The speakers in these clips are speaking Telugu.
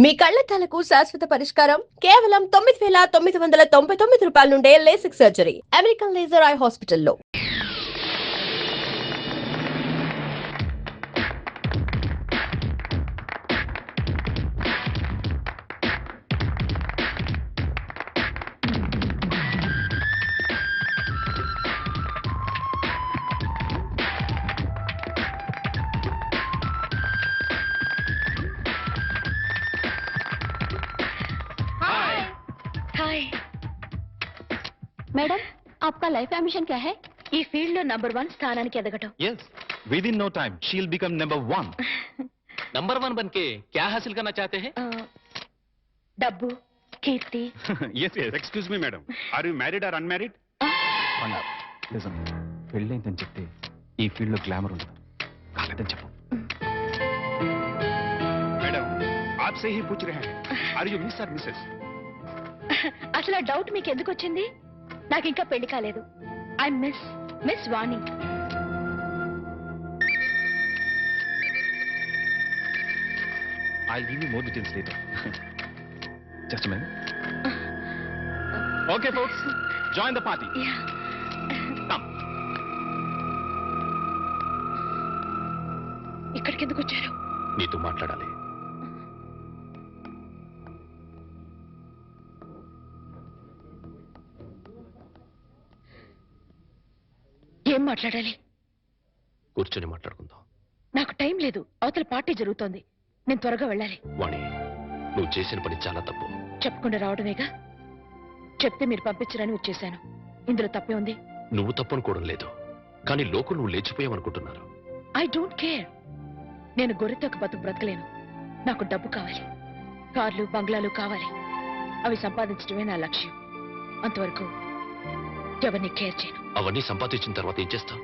మీ కళ్లద్దాలకు శాశ్వత పరిష్కారం కేవలం 9,999 రూపాయల నుండే LASIK surgery American laser eye హాస్పిటల్లో. मैडम आपका लाइफ एम्बिशन क्या है? ఈ ఫీల్డ్ లో నంబర్ 1 స్థానానికి ఎదగటం. Yes, within no time she'll become number 1. Number 1 बनके क्या हासिल करना चाहते हैं? డబ్బు, కీర్తి. Yes. Excuse me, madam. Are you married or unmarried? Listen, పెళ్ళైందని చెప్తే ఈ ఫీల్డ్ లో గ్లామర్ ఉండదు. కాలేదని చెప్పు. मैडम, आपसे ही पूछ रहे हैं. Are you miss or missus? అసలు ఆ డౌట్ మీకు ఎందుకు వచ్చింది? నాకు ఇంకా పెళ్లి కాలేదు. I miss Vani. I'll give you more details later. Just a minute. Okay, folks, join the party. Yeah. Come. ఇక్కడికి ఎందుకు వచ్చారు? నీతో మాట్లాడాలి. ఏం మాట్లాడాలి? కూర్చొని మాట్లాడుకుందాం. నాకు టైం లేదు. అవతల పార్టీ జరుగుతోంది. నేను త్వరగా వెళ్ళాలి. వాణి, నువ్వు చేసిన పని చాలా తప్పు. చెప్పకుండా రావడమేగా. చెప్తే మీరు పంపించరని వచ్చేసాను. ఇందులో తప్పే ఉంది. నువ్వు తప్పనుకోవడం లేదు, కానీ లోకం నువ్వు లేచిపోయావనుకుంటున్నారు. I don't care. నేను గొర్రెతో ఒక బతుకు బ్రతకలేను. నాకు డబ్బు కావాలి, కార్లు బంగ్లాలు కావాలి. అవి సంపాదించడమే నా లక్ష్యం. అంతవరకు ఎవరిని కేర్ చేయను. అవన్నీ సంపాదించిన తర్వాత ఏం చేస్తావు?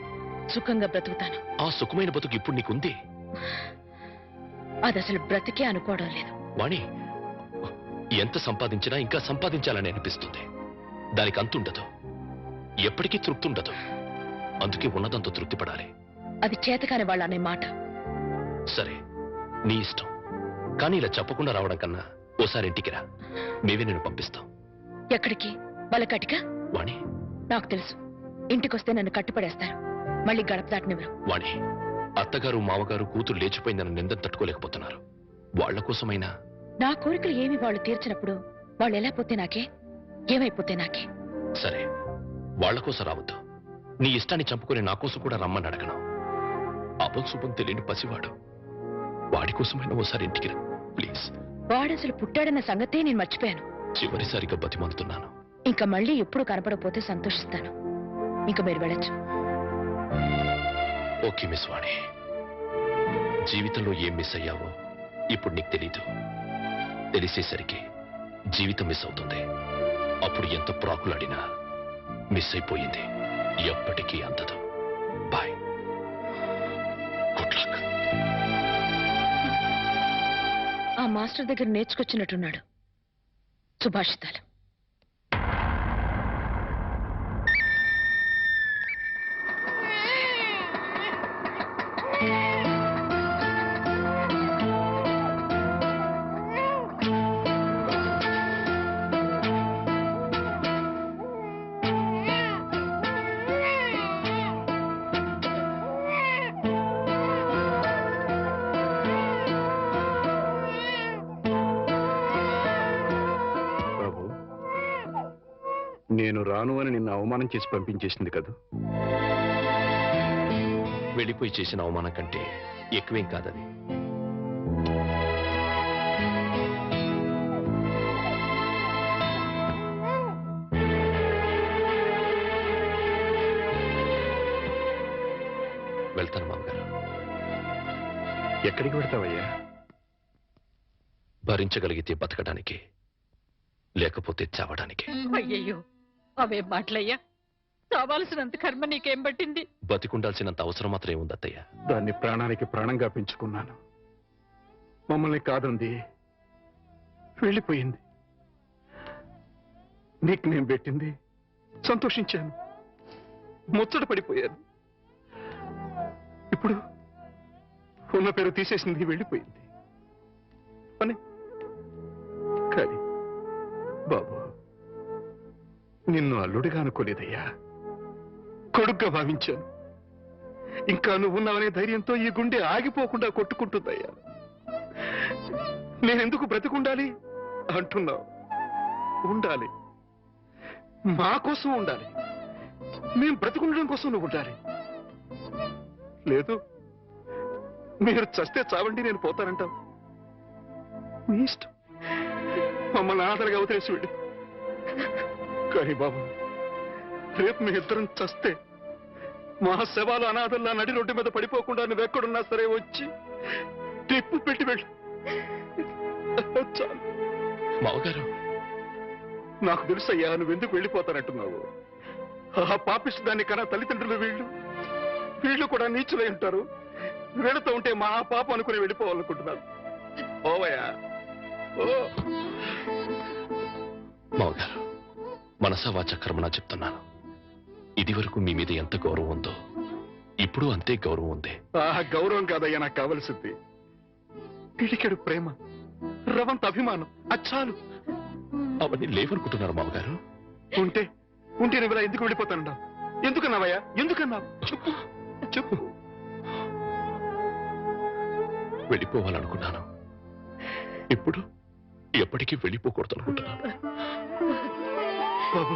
సుఖంగా బ్రతుకుతాను. ఆ సుఖమైన బతుకు ఇప్పుడు నీకుంది. అది అసలు బ్రతికే అనుకోవడం లేదు. వాణి, ఎంత సంపాదించినా ఇంకా సంపాదించాలని అనిపిస్తుంది. దానికి అంతుండదు, ఎప్పటికీ తృప్తి ఉండదు. అందుకే ఉన్నదంతా తృప్తి పడాలి. అది చేతకాని వాళ్ళ అనే మాట. సరే, నీ ఇష్టం. కానీ ఇలా చెప్పకుండా రావడం కన్నా ఓసారి ఇంటికి రా. మేమే నేను పంపిస్తాం. ఎక్కడికి? బలకటిక? వాణి, నాకు తెలుసు. ఇంటికొస్తే నన్ను కట్టుపడేస్తారు. మళ్ళీ గడప దాటనివ్వరు. వాణి, అత్తగారు మామగారు కూతురు లేచిపోయిందని నిందను తట్టుకోలేకపోతున్నారు. వాళ్ల కోసమైనా. నా కోరికలు ఏమి వాళ్ళు తీర్చినప్పుడు వాళ్ళు ఎలా పోతే నాకే, ఏమైపోతే నాకే. సరే, వాళ్ల కోసం రావద్దు. నీ ఇష్టాన్ని చంపుకుని నా కోసం కూడా రమ్మని అడగను. అపం శుభం తెలియని పసివాడు. వాడి కోసమైనా ఓసారి ఇంటికి రా ప్లీజ్. వాడసలు పుట్టాడన్న సంగతే నేను మర్చిపోయాను. చివరిసారిగా బతిమాలుతున్నాను. ఇంకా మళ్ళీ ఎప్పుడు కనపడకపోతే సంతోషిస్తాను. ఇంకా మీరు వెళ్ళచ్చు. ఓకే మిస్ వాణి, జీవితంలో ఏం మిస్ అయ్యావో ఇప్పుడు నీకు తెలీదు. తెలిసేసరికి జీవితం మిస్ అవుతుంది. అప్పుడు ఎంత ప్రాకులాడినా మిస్ అయిపోయింది ఎప్పటికీ అందదు. Boy, good luck. ఆ మాస్టర్ దగ్గర నేర్చుకొచ్చినట్టున్నాడు సుభాషితాలు. నేను రాను అని నిన్ను అవమానం చేసి పంపించేసింది కదా. వెళ్ళిపోయి చేసిన అవమానం కంటే ఎక్కువేం కాదది. వెళ్తాను మామగారు. ఎక్కడికి వెళ్తావయ్యా? భరించగలిగితే బతకడానికి, లేకపోతే చావడానికి. అయ్యయ్యో, అవే మాటలయ్యా. చావాల్సినంత కర్మ నీకేం పట్టింది? బతికుండాల్సినంత అవసరం మాత్రం ఏముంది అత్తయ్య? దాన్ని ప్రాణానికి ప్రాణంగా పెంచుకున్నాను. మమ్మల్ని కాదంది, వెళ్ళిపోయింది. నీకు నేను పెట్టింది సంతోషించాను, ముచ్చట పడిపోయాను. ఇప్పుడు ఉన్న పేరు తీసేసింది, వెళ్ళిపోయింది. అని బాబు, నిన్ను అల్లుడిగా అనుకోలేదయ్యా, కొడుగ్గా భావించాను. ఇంకా నువ్వు ఉన్నావనే ధైర్యంతో ఈ గుండె ఆగిపోకుండా కొట్టుకుంటుందయ్యా. నేనెందుకు బ్రతికుండాలి అంటున్నావు? ఉండాలి, మా కోసం ఉండాలి. మేం బ్రతికుండడం కోసం నువ్వు ఉండాలి. లేదు, మీరు చస్తే చావండి, నేను పోతానంటావు. నీ ఇష్టం, మమ్మల్ని అనాథలుగా వదిలేసి వెళ్ళి. కానీ బాబు, రేపు మీ ఇద్దరం చస్తే మా శవాలు అనాథల్లా నడి రోడ్డు మీద పడిపోకుండా నువ్వెక్కడున్నా సరే వచ్చి టిప్పు పెట్టి వెళ్ళి. చాలు. మావగారు, నాకు తెలుసయ్యా నువ్వెందుకు వెళ్ళిపోతానంటున్నావు. ఆ పాపిష్టి దాన్ని కన్నా తల్లిదండ్రులు వీళ్ళు కూడా నీచులై ఉంటారు. వీళ్ళతో ఉంటే మా పాప అనుకుని వెళ్ళిపోవాలనుకుంటున్నారు. ఓవయ్యా, ఓ. మావగారు, మనసా వాచ కర్మనా చెప్తున్నాను. ఇది వరకు మీ మీద ఎంత గౌరవం ఉందో ఇప్పుడు అంతే గౌరవం ఉంది. ఆ గౌరవం కాదయ్యా నాకు కావలసింది. పిడికెడు ప్రేమ, రవంత అభిమానం, అచ్చాలు. అవన్నీ లేవనుకుంటున్నారు మావగారు. ఉంటే నువ్వు ఇలా ఎందుకు వెళ్ళిపోతానన్నావు? ఎందుకన్నావయ్యా? ఎందుకన్నావు? చెప్పు చెప్పు. వెళ్ళిపోవాలనుకున్నాను. ఇప్పుడు ఎప్పటికీ వెళ్ళిపోకూడదు అనుకుంటున్నాను. బాబు,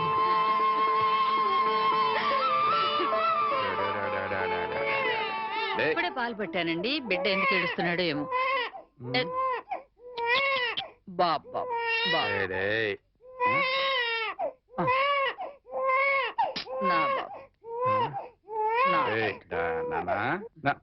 ఇప్పుడే పాలు పెట్టానండి. బిడ్డ ఎందుకు ఏడుస్తున్నాడో ఏమో. బాబా నా బాబు నా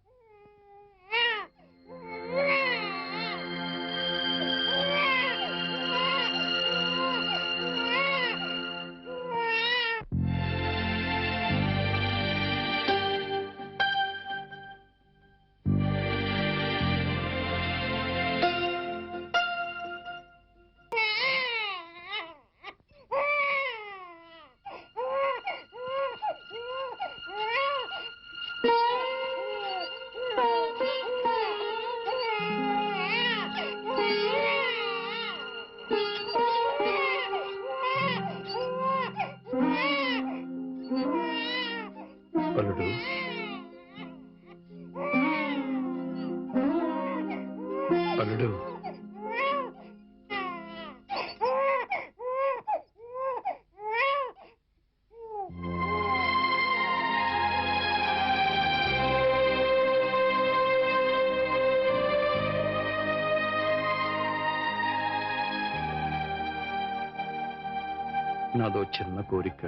అల్లుడు, అల్లుడు, నాదో చిన్న కోరిక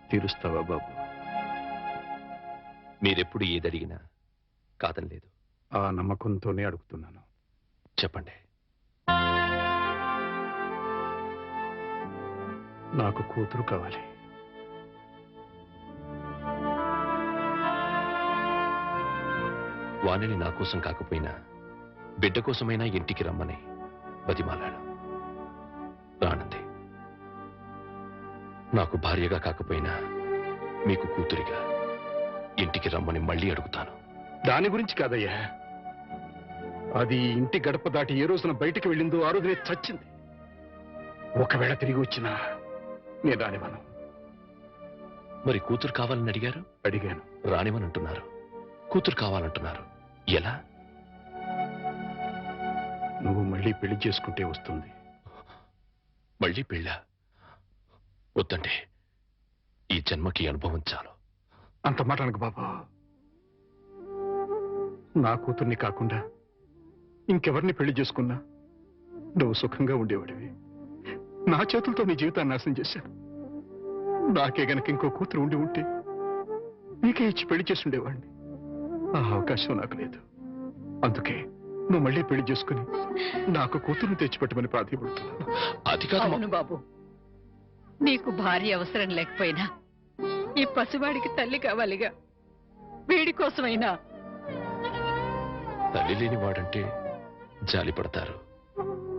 తీరుస్తావా బాబు? మీరెప్పుడు ఏదడిగినా కాదని లేదు. ఆ నమ్మకంతోనే అడుగుతున్నాను. చెప్పండి. నాకు కూతురు కావాలి. వాణిని నా కోసం కాకపోయినా బిడ్డ కోసమైనా ఇంటికి రమ్మని బతిమాలాడు. రానంది. నాకు భార్యగా కాకపోయినా మీకు కూతురిగా ఇంటికి రమ్మని మళ్ళీ అడుగుతాను. దాని గురించి కాదయ్యా, అది ఇంటి గడప దాటి ఏ రోజున బయటికి వెళ్ళిందో ఆ రోజునే చచ్చింది. ఒకవేళ తిరిగి వచ్చినా నేను రానివ్వను. మరి కూతురు కావాలని అడిగారు? అడిగాను. రానివని అంటున్నారు. కూతురు కావాలంటున్నారు. ఎలా? నువ్వు మళ్ళీ పెళ్లి చేసుకుంటే వస్తుంది. మళ్ళీ పెళ్ళా? వద్దంటే ఈ జన్మకి అనుభవం చాలు. అంత మాట అనకు బాబా. నా కూతుర్ని కాకుండా ఇంకెవరిని పెళ్లి చేసుకున్నా నువ్వు సుఖంగా ఉండేవాడివి. నా చేతులతో నీ జీవితాన్ని నాశనం చేశాను. నాకే గనక ఇంకో కూతురు ఉండి ఉంటే నీకే ఇచ్చి పెళ్లి చేసి ఉండేవాడిని. ఆ అవకాశం నాకు లేదు. అందుకే నువ్వు మళ్ళీ పెళ్లి చేసుకుని నాకు కూతురుని తెచ్చిపెట్టమని ప్రాధాన్యపడుతున్నాను. అది కాదు. అవును బాబు, నీకు భార్య అవసరం లేకపోయినా ఈ పసివాడికి తల్లి కావాలిగా. వీడి కోసమైనా. తల్లి లేని వాడంటే జాలి పడతారు.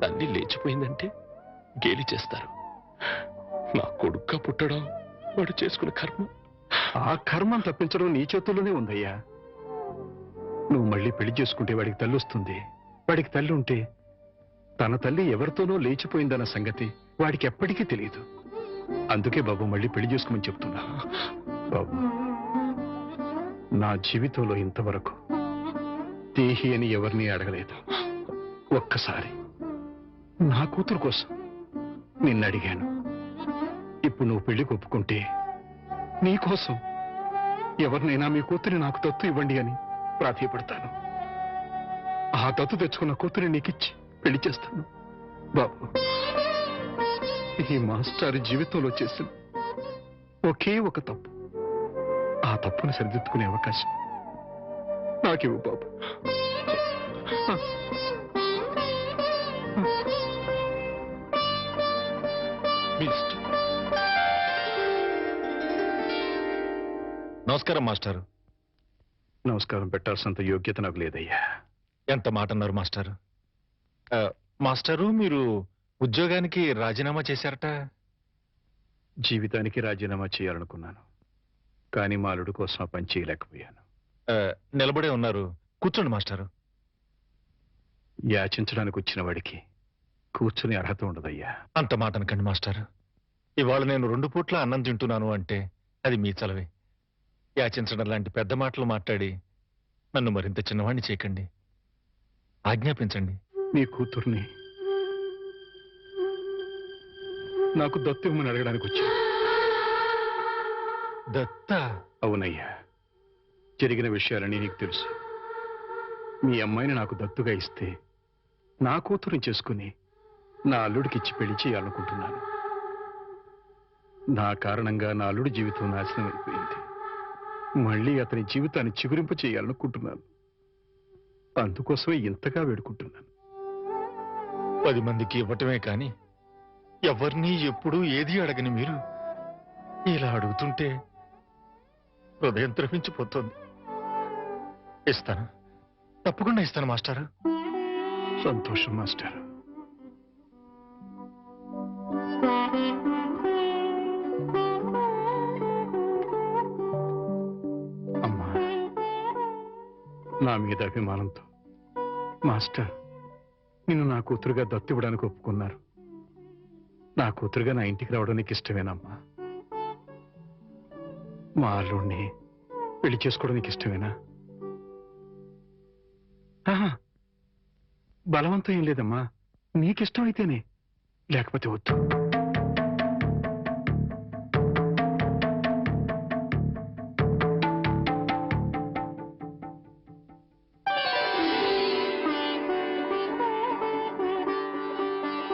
తల్లి లేచిపోయిందంటే గేలి చేస్తారు. నా కొడుక్క పుట్టడం వాడు చేసుకున్న కర్మ. ఆ కర్మం తప్పించడం నీ చేతుల్లోనే ఉందయ్యా. నువ్వు మళ్ళీ పెళ్లి చేసుకుంటే వాడికి తల్లి వస్తుంది. వాడికి తల్లి ఉంటే తన తల్లి ఎవరితోనో లేచిపోయిందన్న సంగతి వాడికి ఎప్పటికీ తెలియదు. అందుకే బాబు మళ్ళీ పెళ్లి చేసుకోమని చెప్తున్నా. బాబు, నా జీవితంలో ఇంతవరకు దేహి అని ఎవరిని అడగలేదు. ఒక్కసారి నా కూతురు కోసం నిన్ను అడిగాను. ఇప్పుడు నువ్వు పెళ్లి ఒప్పుకుంటే నీకోసం ఎవరినైనా మీ కూతురి నాకు దత్తు ఇవ్వండి అని ప్రాధేయపడతాను. ఆ దత్తు తెచ్చుకున్న కూతురి నీకిచ్చి పెళ్లి చేస్తాను. బాబు, ఈ మాస్టర్ జీవితంలో చేసిన ఒకే ఒక తప్పు, ఆ తప్పును సరిదిద్దుకునే అవకాశం నాకివ్వు బాబు. నమస్కారం మాస్టారు. నమస్కారం పెట్టాల్సినంత యోగ్యత నాకు లేదయ్యా. ఎంత మాట అన్నారు మాస్టారు. మాస్టారు, మీరు ఉద్యోగానికి రాజీనామా చేశారట. జీవితానికి రాజీనామా చేయాలనుకున్నాను, కానీ మా అల్లుడు కోసం ఆ పని చేయలేకపోయాను. నిలబడే ఉన్నారు, కూర్చోండి మాస్టారు. యాచించడానికి వచ్చిన వాడికి కూర్చుని అర్హత ఉండదయ్యా. అంత మాట అనకండి మాస్టారు. ఇవాళ నేను 2 పూట్ల అన్నం తింటున్నాను అంటే అది మీ చలవే. యాచించడం లాంటి పెద్ద మాటలు మాట్లాడి నన్ను మరింత చిన్నవాణ్ణి చేయకండి, ఆజ్ఞాపించండి. నీ కూతుర్ని నాకు దత్తు ఇవ్వమని అడగడానికి వచ్చా. దత్త? అవునయ్యా, జరిగిన విషయాలని నీకు తెలుసు. మీ అమ్మాయిని నాకు దత్తుగా ఇస్తే నా కూతురుని చేసుకుని నా అల్లుడికి ఇచ్చి పెళ్లి చేయాలనుకుంటున్నాను. నా కారణంగా నా అల్లుడి జీవితం నాశనం అయిపోయింది. మళ్ళీ అతని జీవితాన్ని చిగురింప చేయాలనుకుంటున్నాను. అందుకోసమే ఇంతగా వేడుకుంటున్నాను. 10 మందికి ఇవ్వటమే కాని ఎవరిని ఎప్పుడూ ఏది అడగని మీరు ఇలా అడుగుతుంటే హృదయం ద్రవించిపోతుంది. ఇస్తాను, తప్పకుండా ఇస్తాను మాస్టారు. సంతోషం మాస్టర్. అమ్మా, నా మీద అభిమానంతో మాస్టర్ నిన్ను నా కూతురుగా దత్తు ఇవ్వడానికి ఒప్పుకున్నారు. నా కూతురుగా నా ఇంటికి రావడం నీకు ఇష్టమేనమ్మా? మా అల్లుడిని పెళ్లి చేసుకోవడం నీకు ఇష్టమేనా? బలవంతం ఏం లేదమ్మా, నీకిష్టం అయితేనే, లేకపోతే వద్దు.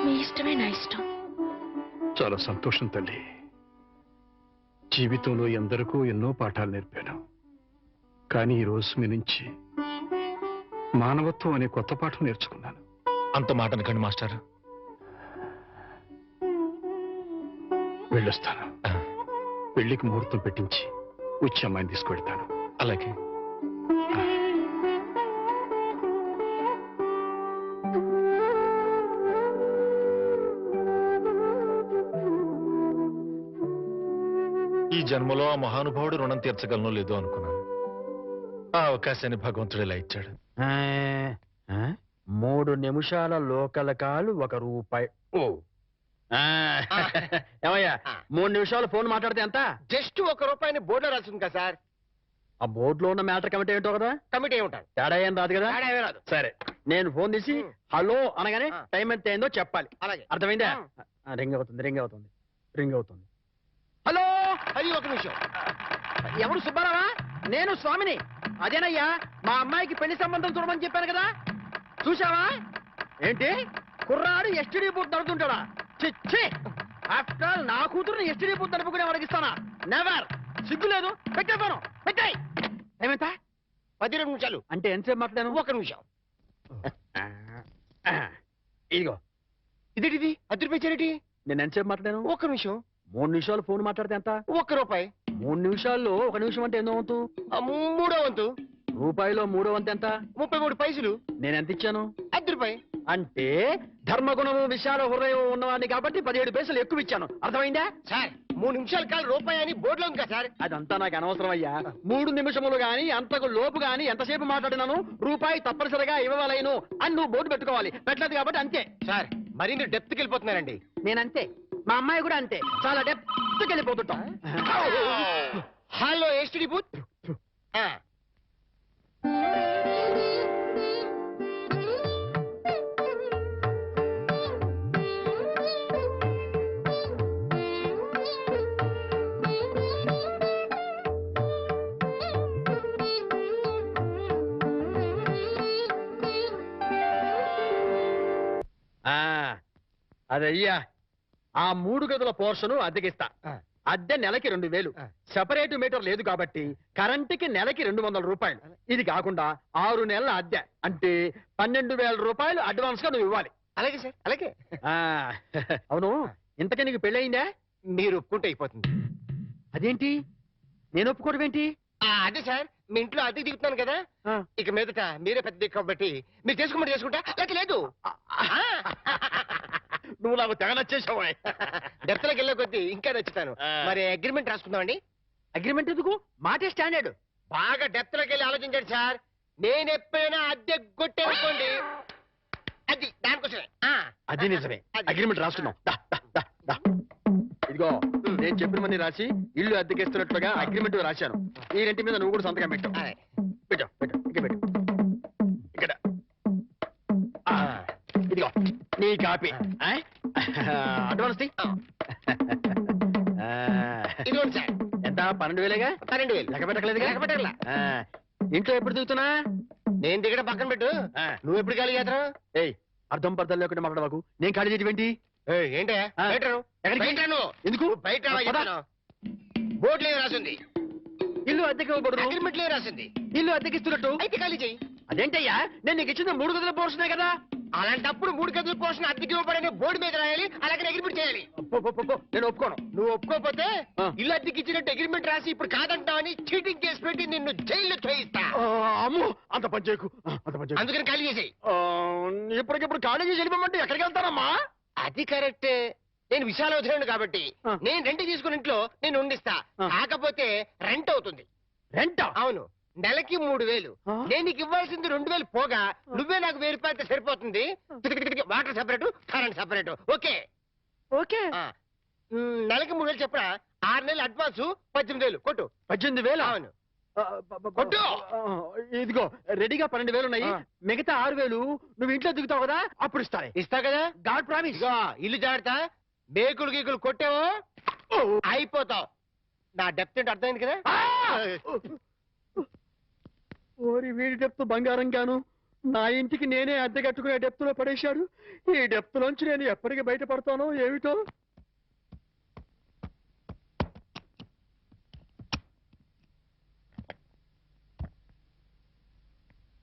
మీ ఇష్టమే నా ఇష్టం. చాలా సంతోషం తల్లి. జీవితంలో ఎందరికో ఎన్నో పాఠాలు నేర్పాను, కానీ ఈ రోజు మీ నుంచి మానవత్వం అనే కొత్త పాఠం నేర్చుకున్నాను. అంత మాట అనకండి మాస్టర్. వెళ్ళొస్తాను. పెళ్లికి ముహూర్తం పెట్టించి వచ్చి అమ్మాయిని తీసుకువెళ్తాను. అలాగే. ఈ జన్మలో ఆ మహానుభావుడు రుణం తీర్చగలనో లేదో అనుకున్నాను. ఆ అవకాశాన్ని భగవంతుడు ఇలా ఇచ్చాడు. 3 నిమిషాల లోకల్ కాలు ₹1. ఓ ఏమయ్యా, 3 నిమిషాలు ఫోన్ మాట్లాడితే ఎంత? జస్ట్ ₹1 బోర్డులో రాసింది కదా సార్. ఆ బోర్డులో ఉన్న మ్యాటర్ కమిటీ ఏంటో కదా. కమిటీ ఏముంటారు? తేడా ఏం రాదు కదా. తేడా ఏమీ రాదు. సరే, నేను ఫోన్ తీసి హలో అనగానే టైం ఎంత అయిందో చెప్పాలి. అలాగే. అర్థమైందా? రింగ్ అవుతుంది. హలో, అది 1 నిమిషం. ఎవరు? సుబ్బారావా? నేను స్వామిని. అదేనయ్యా, మా అమ్మాయికి పెళ్లి సంబంధం చూడమని చెప్పాను కదా. చూసావా? ఏంటి కుర్రాడు ఎస్టీడీ బూత్ నడుపుతుంటాడా? చిచ్చి, ఆఫ్టర్ ఆల్ నా కూతురుని ఎస్టీడీ బూత్ నడుపుకునే అడిగిస్తానా? నెవర్. సిగ్గు లేదు. పెట్టేస్తాను. పెట్టాయి. ఏమంతా? 12 నిమిషాలు. అంటే ఎంతసేపు మాట్లాడాను? 1 నిమిషం. ఇదిగో. ఇదేంటిది? ₹10 నేను ఎంతసేపు మాట్లాడాను? 1 నిమిషం. 3 నిమిషాలు ఫోన్ మాట్లాడితే ఎంత? ₹1. 3 నిమిషాల్లో 1 నిమిషం అంటే ఎన్నో వంతు? మూడో వంతు. రూపాయిలో 3వ వంతు ఎంత? 33 పైసలు. నేను ఎంత ఇచ్చాను? ₹10. అంటే ధర్మగుణము విశాల హృదయం ఉన్నవాడిని కాబట్టి 17 పైసలు ఎక్కువ ఇచ్చాను. అర్థమైందా? సార్, 3 నిమిషాల కాలం ₹1 అని బోర్డులో ఉంది కదా సార్. అదంతా నాకు అనవసరం అయ్యా. 3 నిమిషములు గాని అంతకు లోపు గాని ఎంతసేపు మాట్లాడినాను రూపాయి తప్పనిసరిగా ఇవ్వవలేను అని నువ్వు బోర్డు పెట్టుకోవాలి. పెట్టలేదు కాబట్టి అంతే. సార్, మరి మీరు డెప్త్కి వెళ్ళిపోతున్నారండి. నేనంతే, మా అమ్మాయి కూడా అంతే, చాలా డెప్త్కి వెళ్ళిపోతుంటాం. Hello STD booth. అదయ్యా, ఆ 3 గదుల పోర్షను అద్దెకిస్తా. అద్దె నెలకి 2000. సెపరేట్ మీటర్ లేదు కాబట్టి కరెంటుకి నెలకి 200 రూపాయలు. ఇది కాకుండా 6 నెలల అద్దె అంటే 12,000 రూపాయలు అడ్వాన్స్ గా నువ్వు ఇవ్వాలి. అలాగే సార్, అలాగే. ఆ, అవును, ఇంతకీ నీకు పెళ్ళయిందా? మీరు ఒప్పుకుంటే అయిపోతుంది. అదేంటి నేను ఒప్పుకోవడం ఏంటి? అదే సార్, మీ ఇంట్లో అద్దెకి దిగుతున్నాను కదా, ఇక మీదట మీరే పెద్ద దిక్కు కాబట్టి మీరు చేసుకోమని చేసుకుంటా, లేక లేదు. నువ్వు నాకు తెగ నచ్చేసావా? డెప్త్లోకి వెళ్ళే కొద్దీ ఇంకా నచ్చుతాను. మరి అగ్రిమెంట్ రాసుకుందామండి. అగ్రిమెంట్ ఎందుకు? మాటే స్టాండర్డ్. బాగా డెప్త్లోకి వెళ్ళి ఆలోచించండి సార్. నేను ఎప్పుడైనా అద్దె కొట్టేసుకోండి, అది దానికోసమే. అది నిజమే. అది. అగ్రిమెంట్ రాసుకున్నాం. ఇదిగో, నేను చెప్పినవన్నీ రాసి ఇల్లు అద్దెకిస్తున్నట్లుగా అగ్రిమెంట్ రాశాను. ఈ రెంటి మీద నువ్వు కూడా సంతకం పెట్టు. అదే. పెట్టు పెట్టు, ఇక్కడ పెట్టు, ఇక్కడ. ఇదిగో నీ కాపీ. అడ్వాన్స్ తీ. ఇదిగోండి సార్. ఎంత? 12,000గా? 12,000. లెక్క పెట్టలేదుగా? లెక్క పెట్టగల. ఇంట్లో ఎప్పుడు దిగుతున్నా? నేను దిగడం పక్కన పెట్టు, నువ్వు ఎప్పుడు ఖాళీ చేస్తావు? ఏయ్, అర్థం పర్థం లేకుండా మాట్లాడవాకు. నేను ఖాళీ చేయటం ఏంటి? ఏంటే బయట రా. ఎక్కడికి? బయట రా నువ్వు. ఎందుకు? బయట రా, పద. చెప్తాను. బోర్డులో ఏం రాసింది? ఇల్లు అద్దెకి ఇవ్వబడును. అగ్రిమెంట్ లో ఏం రాసింది? ఇల్లు అద్దెకిస్తున్నట్టు. అయితే ఖాళీ చెయ్యి. అదేంటయ్యా, నేను నీకు ఇచ్చిన 3 గదుల పోర్షనే కదా. అలాంటప్పుడు 3 గదుల కోసం అద్దెకి ఇవ్వబడని బోర్డు మీద రాయాలి, అలాగే అగ్రిమెంట్ చేయాలి. నేను ఒప్పుకోను. నువ్వు ఒప్పుకోకపోతే ఆ. ఇల్లు అద్దెకి ఇచ్చినట్టు అగ్రిమెంట్ రాసి ఇప్పుడు కాదంటావని చీటింగ్ కేసు పెట్టి నిన్ను జైల్లో చేయిస్తా. అమ్మో, అంత పని చేయకు, అంత పని చేయకు. అందుకని ఖాళీ చేసేయి. ఇప్పటికిప్పుడు ఖాళీ చేసి వెళ్ళిపోమంటే ఎక్కడికి వెళ్తానమ్మా? అది కరెక్టే. నేను విశాలవధుడు కాబట్టి ఆ. నేను రెంట్ తీసుకున్న ఇంట్లో నేను ఉండిస్తా. ఆ. కాకపోతే రెంట్ అవుతుంది. రెంటా? అవును, నెలకి 3,000. ఆ. నేను నీకు ఇవ్వాల్సింది 2,000 పోగా నువ్వే నాకు 1,000 రూపాయలు సరిపోతుంది. Water separate, current separate. Okay. Okay. నెలకి 3,000 చెప్పరా, 6 నెలలు అడ్వాన్స్ 18,000 కొట్టు. 18,000? అవును. కొట్టు. ఇదిగో రెడీగా 12,000 ఉన్నాయి. ఆ. మిగతా 6,000 నువ్వు ఇంట్లో దిగుతావు కదా, అప్పుడు ఇస్తానే. ఇస్తా కదా. God promise. ఇగో ఇల్లు జాగ్రత్త, బేకులు గీకులు కొట్టావో అయిపోతావు. నా డెప్త్ ఏంటి అర్థమైంది కదా. ఓరి వీడి డెప్త్ బంగారం గాను నా ఇంటికి నేనే అద్దె కట్టుకునే డెప్త్ లో పడేశాడు. ఈ డెప్త్ లోంచి నేను ఎప్పటికి బయటపడతానో ఏమిటో.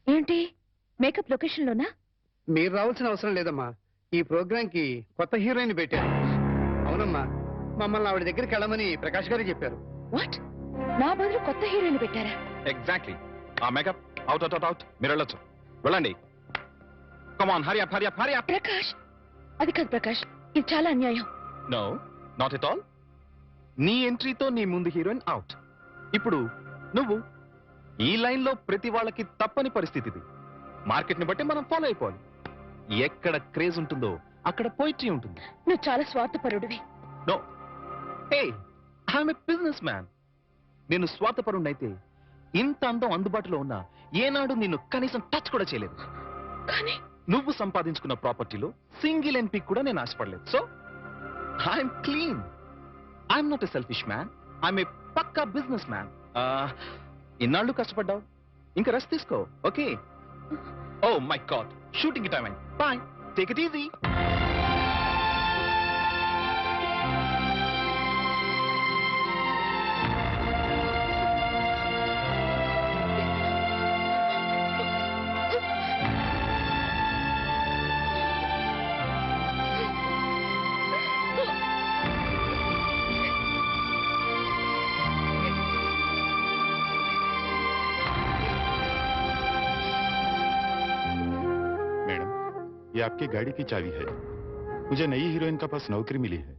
ఏంటి మేకప్ లొకేషన్ లోనా? మీరు రావాల్సిన అవసరం లేదమ్మా. ఈ ప్రోగ్రామ్ కి కొత్త హీరోయిన్ పెట్టారు. అవునమ్మా, మమ్మల్ని ఆవిడ దగ్గరికి వెళ్ళమని ప్రకాష్ గారు చెప్పారు. వాట్? నా బదులు కొత్త హీరోయిన్ పెట్టారా? ఎగ్జాక్ట్లీ. ఆ makeup out out out out. మీరు వెళ్ళొచ్చు, వెళ్ళండి. Come on, hurry up, hurry up, hurry up. Prakash, అది కాదు ప్రకాష్, ఇది చాలా అన్యాయం. No, not at all. నీ ఎంట్రీతో నీ ముందు హీరోయిన్ అవుట్. ఇప్పుడు నువ్వు ఈ లైన్ లో ప్రతి వాళ్ళకి తప్పని పరిస్థితి ఇది. మార్కెట్ ని బట్టి మనం ఫాలో అయిపోవాలి. ఎక్కడ క్రేజ్ ఉంటుందో అక్కడ పోయిట్రీ ఉంటుంది. నువ్వు చాలా స్వార్థపరుడివి. No, hey, I'm a businessman. నేను స్వార్థపరుణ్ణైతే ఇంత అందం అందుబాటులో ఉన్నా ఏనాడు నిన్ను కనీసం టచ్ కూడా చేయలేదు. కానీ నువ్వు సంపాదించుకున్న ప్రాపర్టీలో సింగిల్ ఎన్పీ కూడా నేను ఆశపడలేదు. So I'm clean. I'm not a selfish man. I'm a పక్కా బిజినెస్ మ్యాన్. ఇన్నాళ్ళు కష్టపడ్డావు, ఇంకా రెస్ట్ తీసుకో. Okay? Oh my god, shooting time అయింది. Bye, take it easy. ये आपकी गाड़ी की चाबी है। मुझे नई हीरोइन का पास नौकरी मिली है।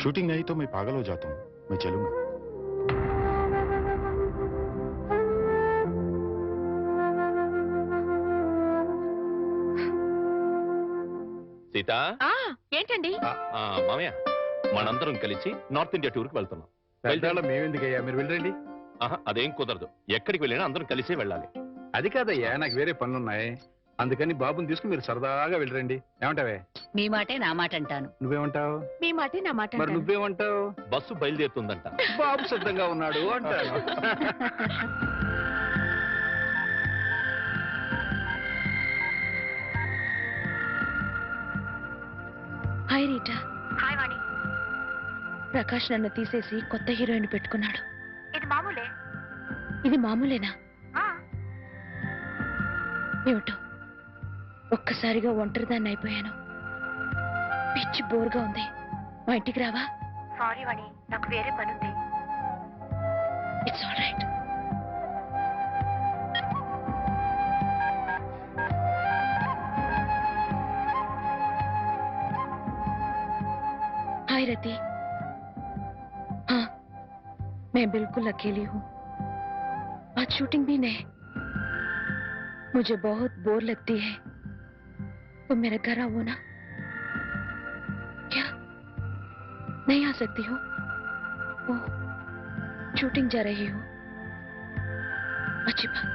शूटिंग नहीं तो मैं पागल हो जाता हूँ। मैं चलूंगा। సీత, ఏంటండి? మామయ్య మనందరం కలిసి నార్త్ ఇండియా టూర్కి వెళ్తున్నాం. మేమెందుకయ్యా, మీరు వెళ్ళండి. అదేం కుదరదు. ఎక్కడికి వెళ్ళినా అందరం కలిసే వెళ్ళాలి. అది కాదయ్యా, నాకు వేరే పనులున్నాయి. అందుకని బాబుని తీసుకుని మీరు సరదాగా వెళ్ళరండి. ఏమంటావే? మీ మాటే నా మాట అంటాను. నువ్వేమంటావు? మీ మాటే నా మాట. మరి నువ్వేమంటావు? బస్సు బయలుదేరుతుందంట. బాబు సిద్ధంగా ఉన్నాడు అంటాను. Hi Rita. హాయ్ వాణి. ప్రకాష్ నన్ను తీసేసి కొత్త హీరోయిన్ పెట్టుకున్నాడు. ఇది మామూలేనా? ఏమిటో ఒక్కసారిగా ఒంటరిదాన్ని అయిపోయాను. పిచ్చి బోర్గా ఉంది. మా ఇంటికి రావా? సారీ వాణి, నాకు వేరే పని ఉంది. It's all right. Hi Rati. हाँ, मैं बिल्कुल अकेली हूँ. आज शूटिंग भी नहीं. मुझे बहुत बोर लगती है. तो मेरे घर आओ ना. क्या नहीं आ सकती हो? ओह, शूटिंग जा रही हूँ. अच्छी बात.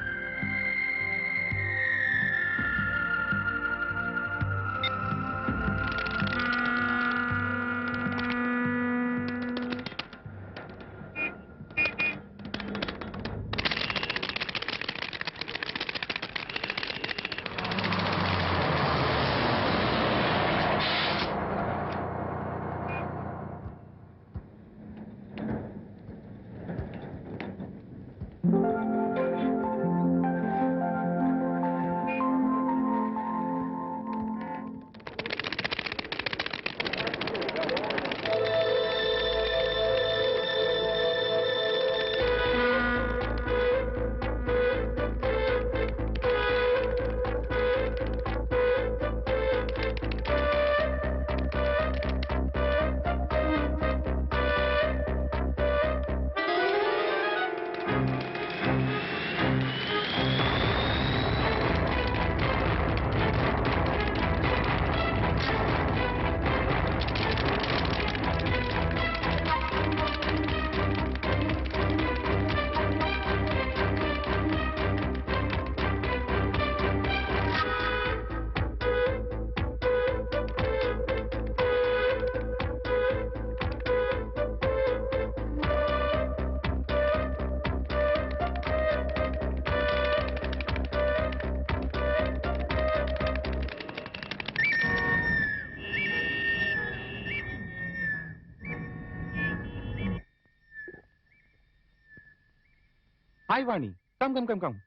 హాయ్ వాణి, కమ్ కమ్ కమ్ కమ్.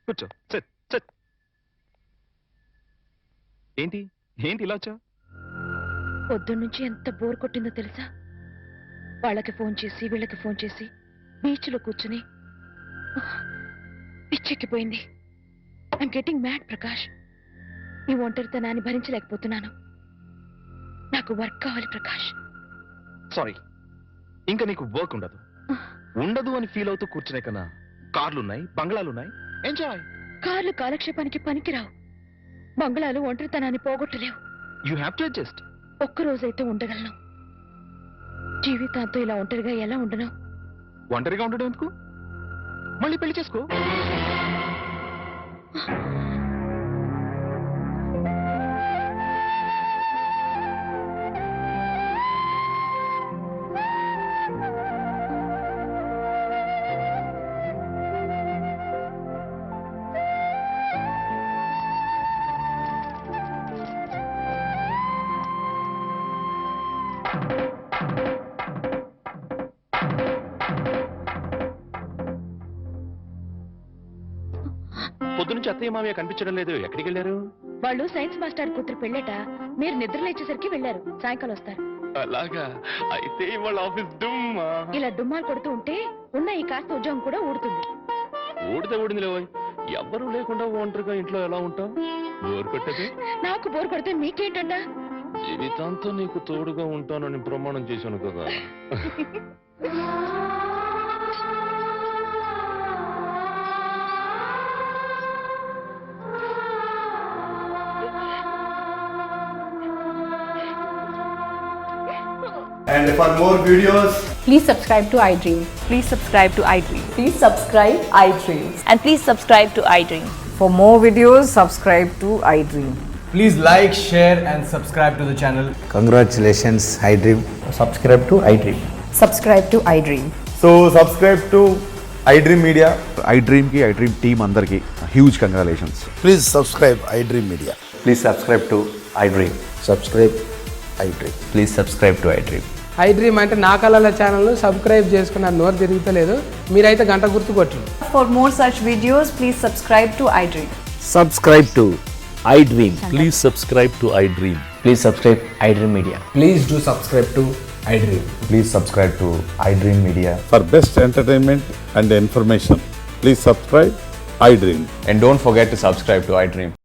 కూర్చో, సిట్ సిట్. ఏంటి ఏంటి ఇలా వచ్చావు? పొద్దున్నుంచి ఎంత బోర్ కొట్టిందో తెలుసా? వాళ్ళకి ఫోన్ చేసి వీళ్ళకి ఫోన్ చేసి బీచ్లో కూర్చుని పిచ్చెక్కిపోయింది. I'm getting mad Prakash. ఈ ఒంటరితనాన్ని భరించలేకపోతున్నాను. నాకు వర్క్ కావాలి ప్రకాష్. సారీ, ఇంకా నీకు వర్క్ ఉండదు. ఉండదు అని ఫీల్ అవుతూ కూర్చునే కన్నా కార్లున్నాయి, బంగ్లాలున్నాయి. ఎంజాయ్. కార్లు కాలక్షేపానికి పనికిరావు. బంగ్లాలు ఒంటరితనాన్ని పోగొట్టలేవు. You have to adjust. ఒక్కరోజైతే ఉండగలను. జీవితాంతో ఇలా ఒంటరిగా ఎలా ఉండను? ఒంటరిగా ఉండడం ఎందుకు? మళ్ళీ పెళ్లి చేసుకో. పొద్దునుంచి అత్తయ్య మామయ్య కనిపించడం లేదు. ఎక్కడికి వెళ్ళారు? వాళ్ళు సైన్స్ మాస్టర్ కూతురు పెళ్ళట. మీరు నిద్ర లేచేసరికి వెళ్ళారు. సాయంకాలం వస్తారు. అలాగా? అయితే వాళ్ళ ఆఫీస్ డుమ్మా. ఇలా డుమ్మాలు కొడుతూ ఉంటే ఉన్న ఈ కాస్త ఉద్యోగం కూడా ఊడుతుంది. ఊడితే ఊడింది లేవోయ్. ఎవ్వరూ లేకుండా ఒంటరిగా ఇంట్లో ఎలా ఉంటావు? బోర్ కొట్టేది. నాకు బోర్ కొడితే మీకేంటంట? జీవితాంతం నీకు తోడుగా ఉంటానని ప్రమాణం చేశాను కదా. And for more videos, Please subscribe to iDream. Please subscribe to iDream. Please subscribe iDream. And please subscribe to iDream. For more videos, subscribe to iDream. please like, share and subscribe to the channel. Congratulations, iDream. Subscribe to iDream. Subscribe to iDream. So subscribe to iDream Media. iDream की iDream team अंदर की huge congratulations. Please subscribe iDream Media. Please subscribe to iDream. Subscribe iDream. Please subscribe to iDream. iDream అంటే నా కళల ఛానల్ సబ్స్క్రైబ్ చేసుకున్న నోరు తిరుగుతలేదు మీరైతే గంట గుర్తు కొట్టండి. For more such videos, please subscribe to iDream. Subscribe to iDream. Please subscribe to iDream. Please subscribe iDream Media. Please do subscribe to iDream. Please subscribe to iDream Media. For best entertainment and information, please subscribe iDream. And don't forget to subscribe to iDream.